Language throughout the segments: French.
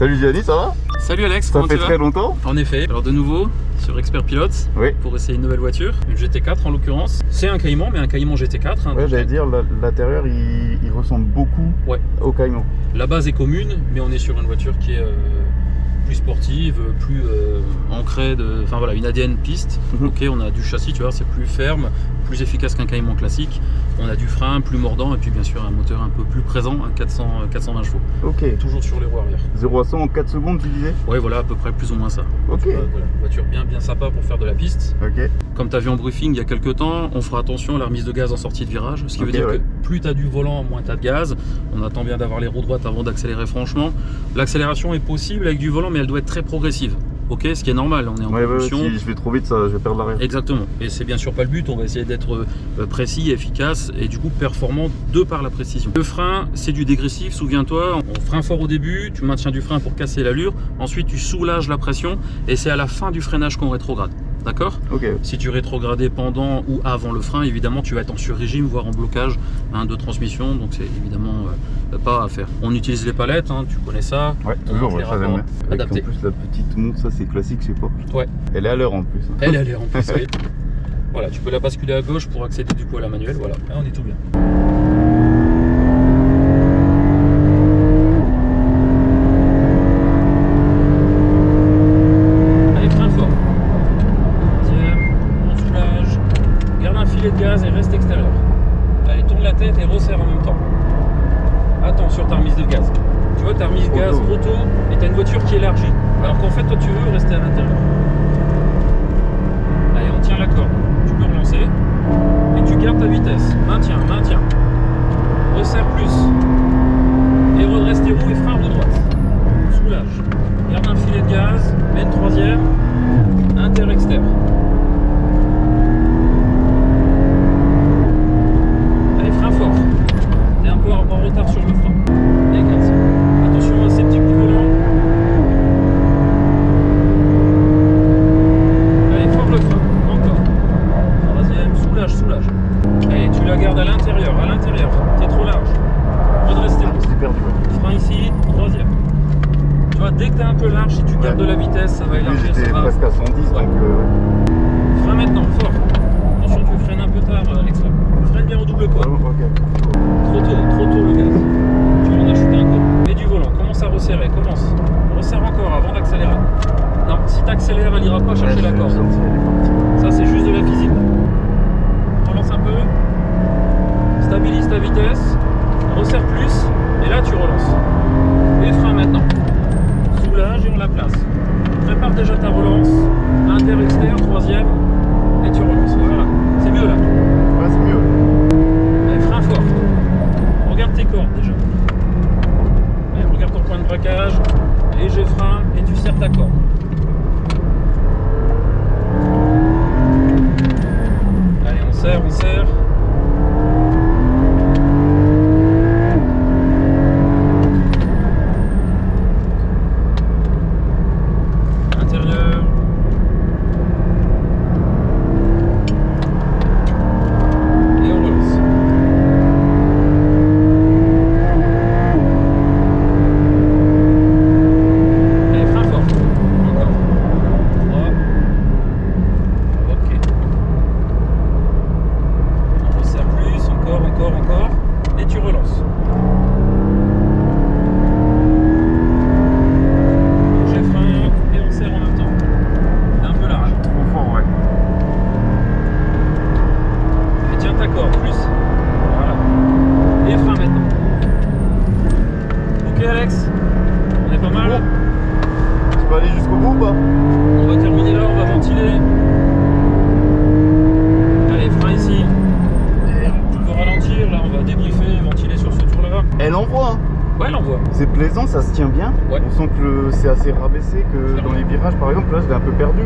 Salut Gianni, ça va? Salut Alex, Ça comment fait tu vas? très longtemps. En effet, alors de nouveau sur Expert Pilote Oui. pour essayer une nouvelle voiture, une GT4 en l'occurrence. C'est un Cayman, mais un Cayman GT4. Ouais, j'allais dire, l'intérieur il ressemble beaucoup au Cayman. La base est commune, mais on est sur une voiture qui est plus sportive, plus ancrée, enfin voilà, une ADN piste. Ok, on a du châssis, tu vois, c'est plus ferme, plus efficace qu'un Cayman classique. On a du frein plus mordant et puis bien sûr un moteur un peu plus présent, un 420 chevaux. Ok. Toujours sur les roues arrière. 0 à 100 en 4 secondes, tu disais? Ouais, voilà, à peu près plus ou moins ça. Ok. Voilà, voiture bien sympa pour faire de la piste. Ok. Comme tu as vu en briefing il y a quelques temps, on fera attention à la remise de gaz en sortie de virage. Ce qui veut dire que plus tu as du volant, moins tu as de gaz. On attend bien d'avoir les roues droites avant d'accélérer franchement. L'accélération est possible avec du volant, mais elle doit être très progressive. Ok, ce qui est normal, on est en propulsion. Si je vais trop vite, ça, je vais perdre l'arrière. Exactement, et c'est bien sûr pas le but, on va essayer d'être précis, efficace et du coup performant de par la précision. Le frein, c'est du dégressif, souviens-toi, on freine fort au début, tu maintiens du frein pour casser l'allure, ensuite tu soulages la pression et c'est à la fin du freinage qu'on rétrograde. D'accord? Okay. Si tu rétrogradais pendant ou avant le frein, évidemment tu vas être en sur-régime, voire en blocage de transmission, donc c'est évidemment pas à faire. On utilise les palettes, tu connais ça. Ouais, toujours, ça j'aime bien. Adapté. En plus la petite montre, ça c'est classique chez Porsche. Ouais. Elle est à l'heure en plus. Elle est à l'heure en plus, oui. Voilà, tu peux la basculer à gauche pour accéder du coup à la manuelle, voilà, là on est tout bien. De gaz et reste extérieur. Allez, tourne la tête et resserre en même temps. Attends sur ta remise de gaz. Tu vois, ta remise de gaz trop tôt et tu as une voiture qui élargit. Alors qu'en fait, toi, tu veux rester à l'intérieur. Allez, on tient la corde. Tu peux relancer et tu gardes ta vitesse. Maintiens. Resserre plus. Et redresse tes roues et frein roue droite. Soulage. Garde un filet de gaz. Mets une troisième. Inter-externe. Fort. T'es un peu en retard sur le frein. Et gaz. Attention à ces petits coups de volant. Allez, fort le frein. Encore. Troisième, soulage. Allez, tu la gardes à l'intérieur. T'es trop large. Redresse tes roues. Perdu. Frein ici, troisième. Tu vois, dès que t'es un peu large, si tu gardes de la vitesse, ça va élargir. J'étais presque à 110, donc... Frein maintenant, fort. Attention, tu freines un peu tard, Alex. Freine bien au double poids. Trop tôt le gaz. Tu vas en acheter un coup. Mets du volant, commence à resserrer, Resserre encore avant d'accélérer. Non, si tu accélères, elle n'ira pas chercher la corde. Ça, c'est juste de la physique. Relance un peu. Stabilise ta vitesse. Resserre plus. Et là, tu relances. Et frein maintenant. Soulage et on la place. Prépare déjà ta relance. Inter-externe, troisième. Et tu relances. Voilà. C'est mieux là. Ouais, c'est mieux. Allez, frein fort. Regarde tes cordes déjà. Allez, regarde ton point de braquage. Léger frein et tu serres ta corde. Allez, on serre. Intérieur. Et tu relances. J'ai frein et on serre en même temps. Un peu large. Trop fort, ouais. Et tiens ta corde, plus. Voilà. Et frein maintenant. Ok Alex, on est pas mal. Tu peux aller jusqu'au bout ou pas? On va terminer là, on va ventiler. Allez, frein ici. Ralentir, là on va débriefer, ventiler sur ce tour là. Elle envoie, Ouais, elle envoie. C'est plaisant, ça se tient bien. Ouais. On sent que c'est assez rabaissé, que dans les virages par exemple, là je l'ai un peu perdu.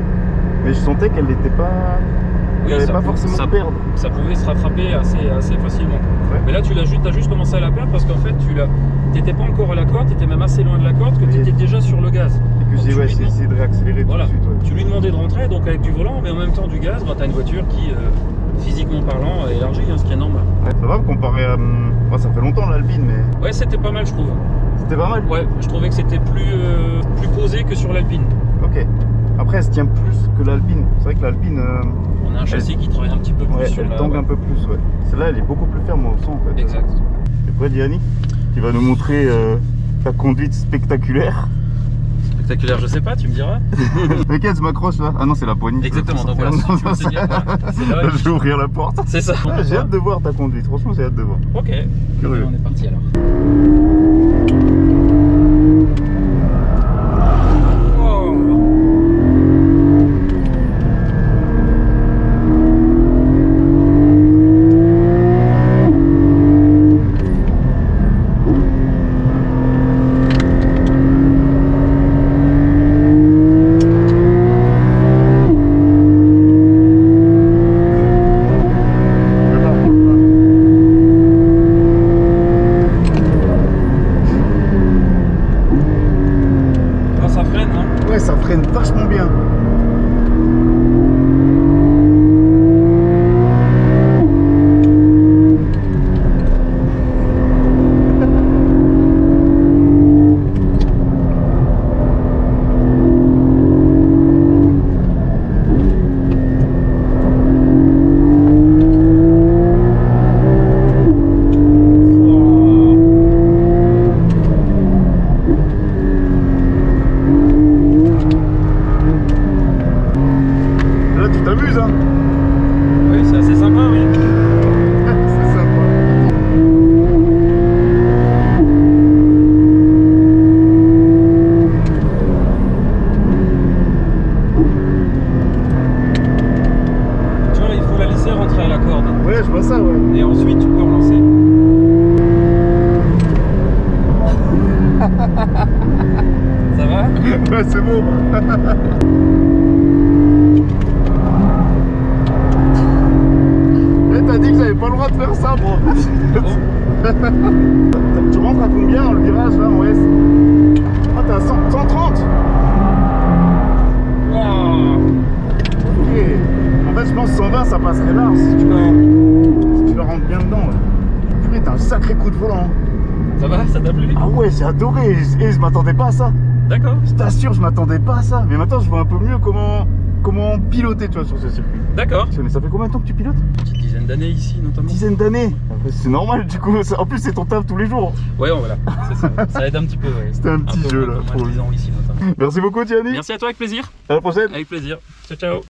Mais je sentais qu'elle n'était pas... Oui, elle n'allait pas forcément perdre. Ça pouvait se rattraper assez facilement. Ouais. Mais là tu as juste commencé à la perdre parce qu'en fait tu n'étais pas encore à la corde, tu étais même assez loin de la corde, que tu étais déjà sur le gaz. Et que j'ai essayé de réaccélérer tout de suite. Ouais. Tu lui demandais de rentrer donc avec du volant, mais en même temps du gaz, tu as une voiture qui... physiquement parlant, élargie, ce qui est normal. Ouais, ça va comparé à... ça fait longtemps l'Alpine, mais... Ouais, c'était pas mal, je trouve. C'était pas mal. Ouais, je trouvais que c'était plus posé que sur l'Alpine. Ok. Après, elle se tient plus que l'Alpine. C'est vrai que l'Alpine, On a un châssis qui travaille un petit peu plus ouais, sur elle la... tangue un peu plus. Ouais. Celle-là, elle est beaucoup plus ferme au son en fait. Exact. Et après, Yannick, qui va nous montrer ta conduite spectaculaire. Spectaculaire, je sais pas, tu me diras. T'inquiète, je m'accroche là. Ah non, c'est la poignée. Exactement, donc voilà, si tu veux te dire, voilà, c'est là. Je vais ouvrir la porte. C'est ça. Ah, j'ai hâte de voir ta conduite. Franchement, j'ai hâte de voir. Ok. Curieux. On est parti alors. Ouais, ça freine vachement bien. T'amuses hein? Oui, c'est assez sympa, oui. C'est sympa. Tu vois, il faut la laisser rentrer à la corde. Ouais, je vois ça, ouais. Et ensuite, tu peux relancer. Ça va? Ouais, c'est bon. T'as dit que j'avais pas le droit de faire ça, bro. Tu rentres à combien dans le virage là en S? Ah, t'es à 130. Wow. Ok. En fait, je pense que 120 ça passerait large si tu la rentres bien dedans. Ouais. Purée, t'as un sacré coup de volant. Ça va? Ça t'a plu? Ah ouais, j'ai adoré. Et je m'attendais pas à ça. D'accord. Je t'assure, je m'attendais pas à ça. Mais maintenant, je vois un peu mieux comment piloter, tu vois, sur ce circuit. D'accord. Mais ça fait combien de temps que tu pilotes? Une petite dizaine d'années ici, notamment. Dizaine d'années. C'est normal, du coup. En plus, c'est ton taf tous les jours. Ouais, voilà. C'est ça. Ça aide un petit peu, ouais. C'était un petit peu jeu, moins là, que moi, pour 10 ans ici, notamment. Merci beaucoup, Gianni. Merci à toi, avec plaisir. À la prochaine. Avec plaisir. Ciao, ciao.